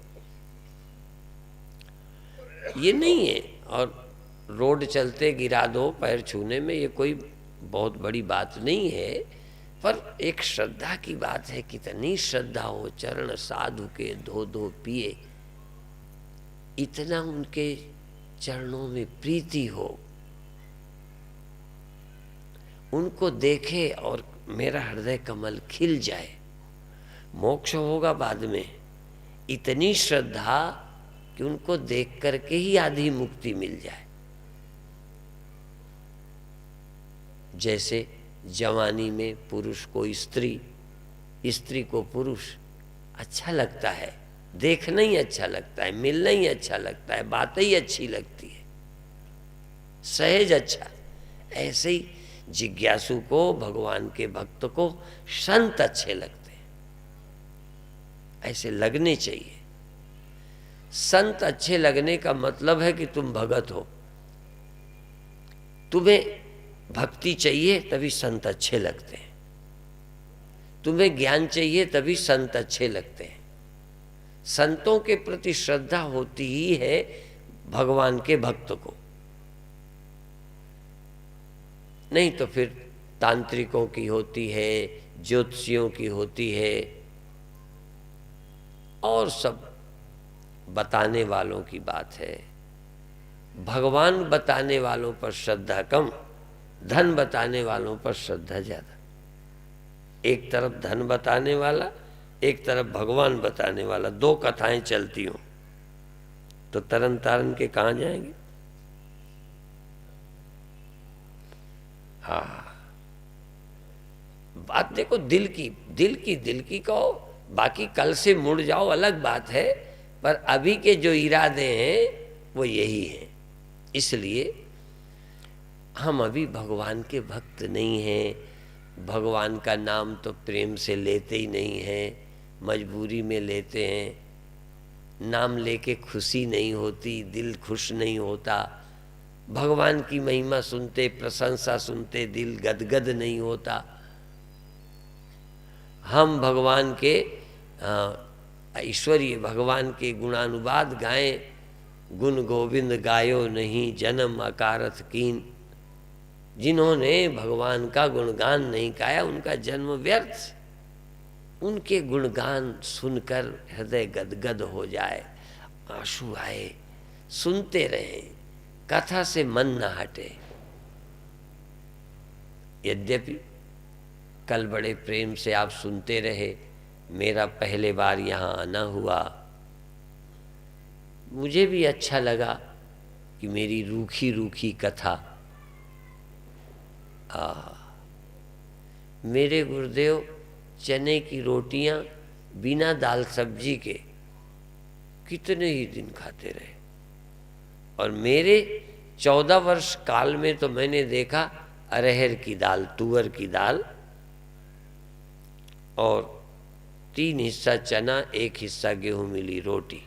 ये नहीं है। और रोड चलते गिरा दो पैर छूने में, ये कोई बहुत बड़ी बात नहीं है। पर एक श्रद्धा की बात है, कितनी श्रद्धा हो, चरण साधु के धो धो पिए, इतना उनके चरणों में प्रीति हो, उनको देखे और मेरा हृदय कमल खिल जाए। मोक्ष होगा बाद में, इतनी श्रद्धा कि उनको देख करके ही आधी मुक्ति मिल जाए। जैसे जवानी में पुरुष को स्त्री, स्त्री को पुरुष अच्छा लगता है, देखना ही अच्छा लगता है, मिलना ही अच्छा लगता है, बातें ही अच्छी लगती है, सहज अच्छा। ऐसे ही जिज्ञासु को, भगवान के भक्त को संत अच्छे लगते हैं, ऐसे लगने चाहिए। संत अच्छे लगने का मतलब है कि तुम भगत हो, तुम्हें भक्ति चाहिए तभी संत अच्छे लगते हैं, तुम्हें ज्ञान चाहिए तभी संत अच्छे लगते हैं। संतों के प्रति श्रद्धा होती ही है भगवान के भक्त को, नहीं तो फिर तांत्रिकों की होती है, ज्योतिषियों की होती है, और सब बताने वालों की बात है। भगवान बताने वालों पर श्रद्धा कम, धन बताने वालों पर श्रद्धा ज्यादा। एक तरफ धन बताने वाला, एक तरफ भगवान बताने वाला, दो कथाएं चलती हों तो तरन तारन के कहाँ जाएंगे। हाँ, बात देखो दिल की, दिल की कहो, बाकी कल से मुड़ जाओ अलग बात है, पर अभी के जो इरादे हैं वो यही हैं। इसलिए हम अभी भगवान के भक्त नहीं हैं। भगवान का नाम तो प्रेम से लेते ही नहीं हैं, मजबूरी में लेते हैं। नाम लेके खुशी नहीं होती, दिल खुश नहीं होता। भगवान की महिमा सुनते, प्रशंसा सुनते दिल गदगद नहीं होता। हम भगवान के ईश्वरीय भगवान के गुणानुवाद गाएं, गुण गोविंद गायो नहीं जन्म अकारथ कीन। जिन्होंने भगवान का गुणगान नहीं गाया उनका जन्म व्यर्थ। उनके गुणगान सुनकर हृदय गदगद हो जाए, आंसू आए, सुनते रहें, कथा से मन न हटे। यद्यपि कल बड़े प्रेम से आप सुनते रहे, मेरा पहले बार यहाँ आना हुआ, मुझे भी अच्छा लगा कि मेरी रूखी रूखी कथा। मेरे गुरुदेव चने की रोटियां बिना दाल सब्जी के कितने ही दिन खाते रहे, और मेरे 14 वर्ष काल में तो मैंने देखा अरहर की दाल, तुअर की दाल, और 3 हिस्सा चना, 1 हिस्सा गेहूं मिली रोटी।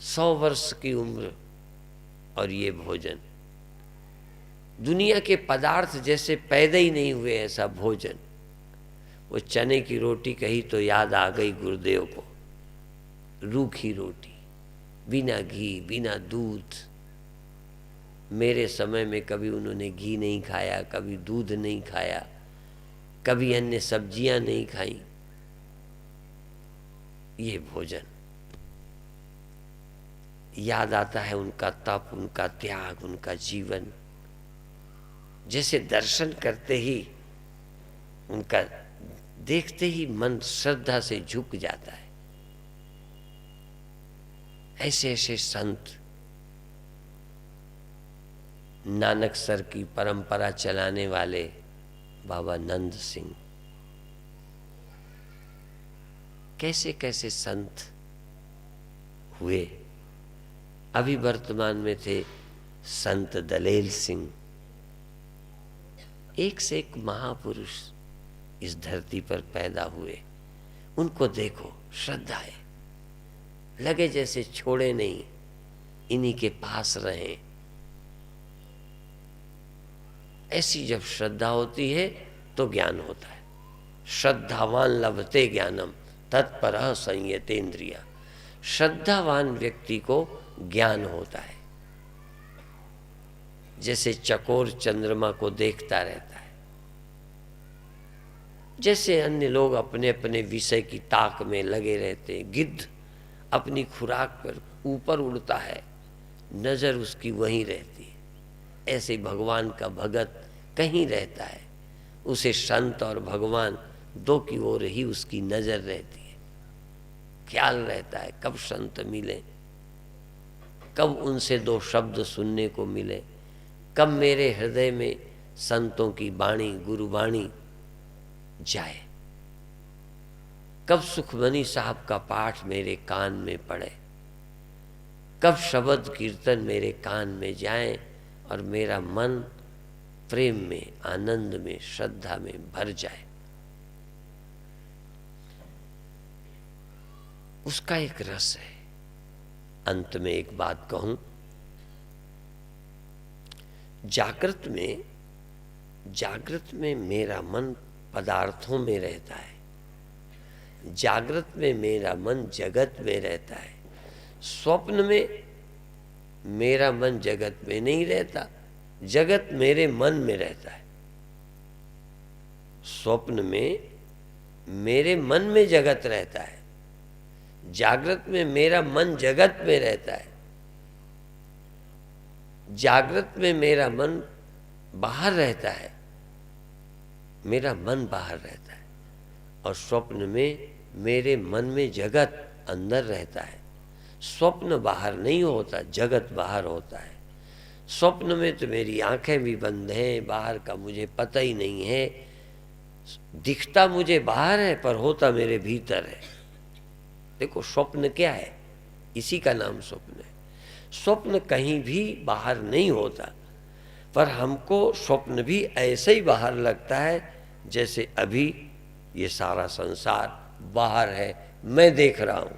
100 वर्ष की उम्र और ये भोजन, दुनिया के पदार्थ जैसे पैदा ही नहीं हुए ऐसा भोजन। वो चने की रोटी कही तो याद आ गई गुरुदेव को, रूखी रोटी, बिना घी बिना दूध। मेरे समय में कभी उन्होंने घी नहीं खाया, कभी दूध नहीं खाया, कभी अन्य सब्जियां नहीं खाई। ये भोजन। याद आता है उनका तप, उनका त्याग, उनका जीवन। जैसे दर्शन करते ही, उनका देखते ही मन श्रद्धा से झुक जाता है। ऐसे ऐसे संत, नानक सर की परंपरा चलाने वाले बाबा नंद सिंह, कैसे कैसे संत हुए। अभी वर्तमान में थे संत दलेल सिंह। एक से एक महापुरुष इस धरती पर पैदा हुए। उनको देखो, श्रद्धा है, लगे जैसे छोड़े नहीं, इन्हीं के पास रहें। ऐसी जब श्रद्धा होती है तो ज्ञान होता है। श्रद्धावान लभते ज्ञानम तत्परः संयतेन्द्रिया। श्रद्धावान व्यक्ति को ज्ञान होता है। जैसे चकोर चंद्रमा को देखता रहता है, जैसे अन्य लोग अपने अपने विषय की ताक में लगे रहते हैं। गिद्ध अपनी खुराक पर ऊपर उड़ता है, नजर उसकी वहीं रहती है। ऐसे भगवान का भगत कहीं रहता है, उसे संत और भगवान दो की ओर ही उसकी नजर रहती है। ख्याल रहता है कब संत मिले, कब उनसे दो शब्द सुनने को मिले, कब मेरे हृदय में संतों की वाणी, गुरुवाणी जाए, कब सुखमनी साहब का पाठ मेरे कान में पड़े, कब शब्द कीर्तन मेरे कान में जाए और मेरा मन प्रेम में, आनंद में, श्रद्धा में भर जाए। उसका एक रस है। अंत में एक बात कहूं, जागृत में मेरा मन पदार्थों में रहता है, जागृत में मेरा मन जगत में रहता है, स्वप्न में मेरा मन जगत में नहीं रहता, जगत मेरे मन में रहता है। स्वप्न में मेरे मन में जगत रहता है, जागृत में मेरा मन जगत में रहता है, जागृत में मेरा मन बाहर रहता है, मेरा मन बाहर रहता है, और स्वप्न में मेरे मन में जगत अंदर रहता है। स्वप्न बाहर नहीं होता, जगत बाहर होता है। स्वप्न में तो मेरी आंखें भी बंद हैं, बाहर का मुझे पता ही नहीं है, दिखता मुझे बाहर है पर होता मेरे भीतर है। देखो स्वप्न क्या है, इसी का नाम स्वप्न है। स्वप्न कहीं भी बाहर नहीं होता, पर हमको स्वप्न भी ऐसे ही बाहर लगता है जैसे अभी ये सारा संसार बाहर है, मैं देख रहा हूँ।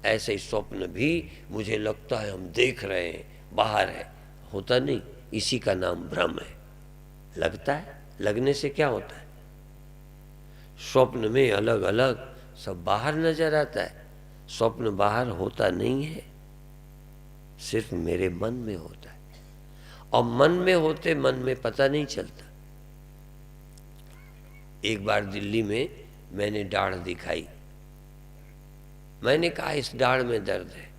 ऐसे ही स्वप्न भी मुझे लगता है हम देख रहे हैं, बाहर है, होता नहीं। इसी का नाम भ्रम है। लगता है, लगने से क्या होता है? स्वप्न में अलग अलग सब बाहर नजर आता है, स्वप्न बाहर होता नहीं है, सिर्फ मेरे मन में होता है। और मन में होते मन में पता नहीं चलता। एक बार दिल्ली में मैंने दाढ़ दिखाई, मैंने कहा इस दाढ़ में दर्द है।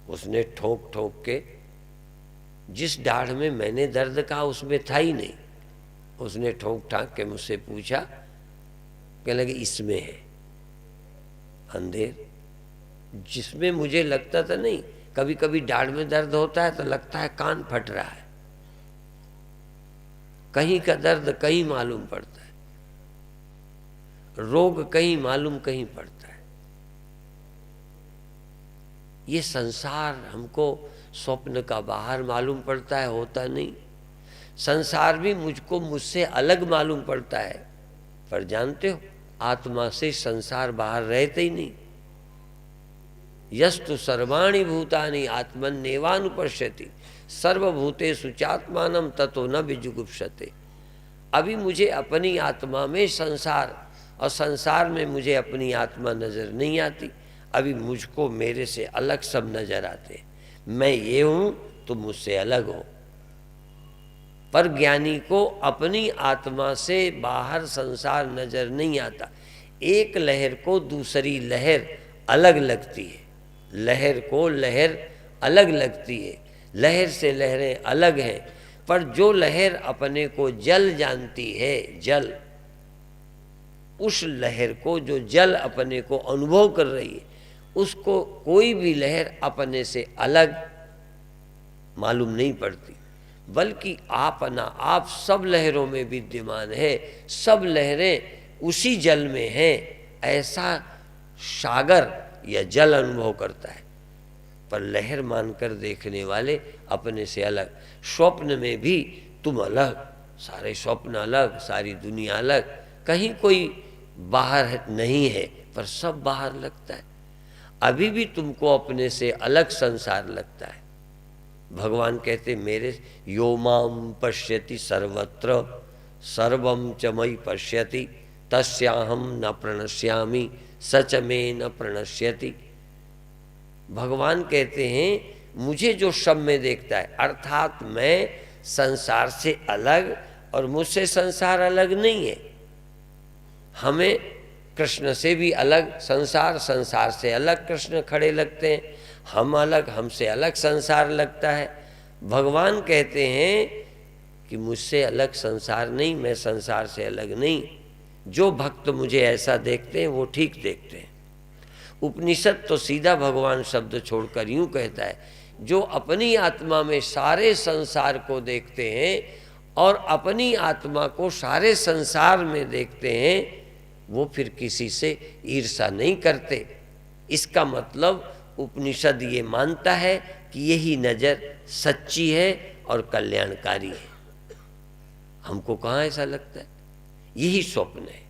उसने ठोक ठोक के, जिस दाढ़ में मैंने दर्द कहा उसमें था ही नहीं, उसने ठोक ठाक के मुझसे पूछा, कहने लगे इसमें है। अंधेर जिसमें मुझे लगता था नहीं। कभी कभी दाढ़ में दर्द होता है तो लगता है कान फट रहा है, कहीं का दर्द कहीं मालूम पड़ता है, रोग कहीं मालूम कहीं पड़ता है। ये संसार हमको स्वप्न का बाहर मालूम पड़ता है, होता नहीं। संसार भी मुझको मुझसे अलग मालूम पड़ता है, पर जानते हो आत्मा से संसार बाहर रहते ही नहीं। यस्तु सर्वाणि भूतानि आत्मन्येवानुपश्यति सर्वभूतेषु चात्मानं ततो न विजुगुप्सते। अभी मुझे अपनी आत्मा में संसार और संसार में मुझे अपनी आत्मा नजर नहीं आती। अभी मुझको मेरे से अलग सब नजर आते। मैं ये हूं तो मुझसे अलग हो। पर ज्ञानी को अपनी आत्मा से बाहर संसार नजर नहीं आता। एक लहर को दूसरी लहर अलग लगती है, लहर को लहर अलग लगती है, लहर से लहरें अलग हैं, पर जो लहर अपने को जल जानती है, जल, उस लहर को, जो जल अपने को अनुभव कर रही है, उसको कोई भी लहर अपने से अलग मालूम नहीं पड़ती, बल्कि अपना आप सब लहरों में विद्यमान है, सब लहरें उसी जल में हैं, ऐसा सागर या जल अनुभव करता है। पर लहर मानकर देखने वाले अपने से अलग। स्वप्न में भी तुम अलग, सारे स्वप्न अलग, सारी दुनिया अलग, कहीं कोई बाहर नहीं है, पर सब बाहर लगता है। अभी भी तुमको अपने से अलग संसार लगता है। भगवान कहते मेरे यो माम पश्यति सर्वत्र सर्वम च मयि पश्यति तस्याहम न प्रणश्यामि सच में न प्रणश्यति। भगवान कहते हैं मुझे जो सब में देखता है, अर्थात मैं संसार से अलग और मुझसे संसार अलग नहीं है। हमें कृष्ण से भी अलग संसार, संसार से अलग कृष्ण खड़े लगते हैं, हम अलग, हमसे अलग संसार लगता है। भगवान कहते हैं कि मुझसे अलग संसार नहीं, मैं संसार से अलग नहीं। जो भक्त मुझे ऐसा देखते हैं वो ठीक देखते हैं। उपनिषद तो सीधा भगवान शब्द छोड़कर यूं कहता है, जो अपनी आत्मा में सारे संसार को देखते हैं और अपनी आत्मा को सारे संसार में देखते हैं, वो फिर किसी से ईर्ष्या नहीं करते। इसका मतलब उपनिषद ये मानता है कि यही नज़र सच्ची है और कल्याणकारी है। हमको कहाँ ऐसा लगता है? यही स्वप्न है।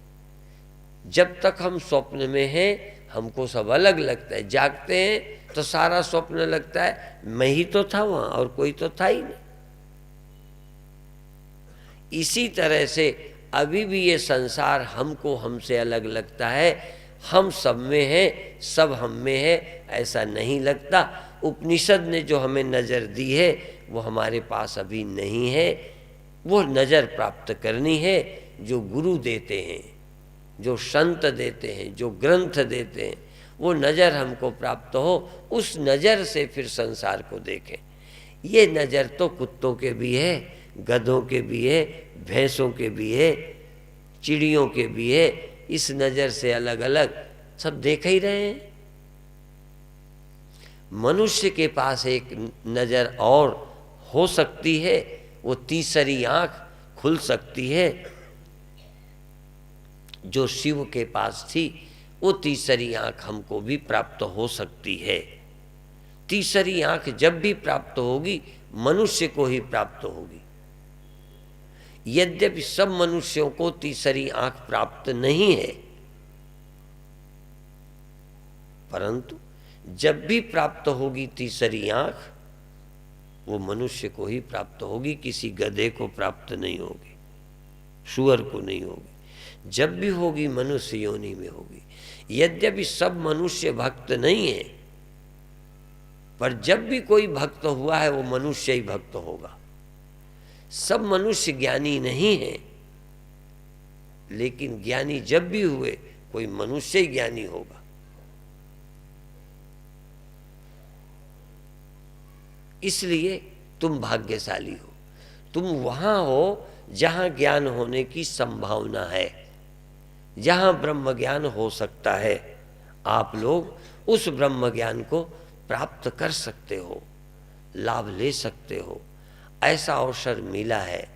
जब तक हम स्वप्न में हैं हमको सब अलग लगता है, जागते हैं तो सारा स्वप्न लगता है मैं ही तो था वहाँ और कोई तो था ही नहीं। इसी तरह से अभी भी ये संसार हमको हमसे अलग लगता है। हम सब में हैं, सब हम में है, ऐसा नहीं लगता। उपनिषद ने जो हमें नज़र दी है वो हमारे पास अभी नहीं है। वो नज़र प्राप्त करनी है जो गुरु देते हैं, जो संत देते हैं, जो ग्रंथ देते हैं, वो नज़र हमको प्राप्त हो। उस नज़र से फिर संसार को देखें। ये नज़र तो कुत्तों के भी है, गधों के भी है, भैंसों के भी है, चिड़ियों के भी है। इस नज़र से अलग अलग सब देख ही रहे हैं। मनुष्य के पास एक नज़र और हो सकती है, वो तीसरी आँख खुल सकती है जो शिव के पास थी। वो तीसरी आँख हमको भी प्राप्त हो सकती है। तीसरी आँख जब भी प्राप्त होगी मनुष्य को ही प्राप्त होगी। यद्यपि सब मनुष्यों को तीसरी आँख प्राप्त नहीं है, परंतु जब भी प्राप्त होगी तीसरी आँख वो मनुष्य को ही प्राप्त होगी, किसी गधे को प्राप्त नहीं होगी, सूअर को नहीं होगी। जब भी होगी मनुष्य योनि में होगी। यद्यपि सब मनुष्य भक्त नहीं है, पर जब भी कोई भक्त हुआ है वो मनुष्य ही भक्त होगा। सब मनुष्य ज्ञानी नहीं है, लेकिन ज्ञानी जब भी हुए कोई मनुष्य ही ज्ञानी होगा। इसलिए तुम भाग्यशाली हो, तुम वहाँ हो जहाँ ज्ञान होने की संभावना है, जहाँ ब्रह्म ज्ञान हो सकता है। आप लोग उस ब्रह्म ज्ञान को प्राप्त कर सकते हो, लाभ ले सकते हो। ऐसा अवसर मिला है।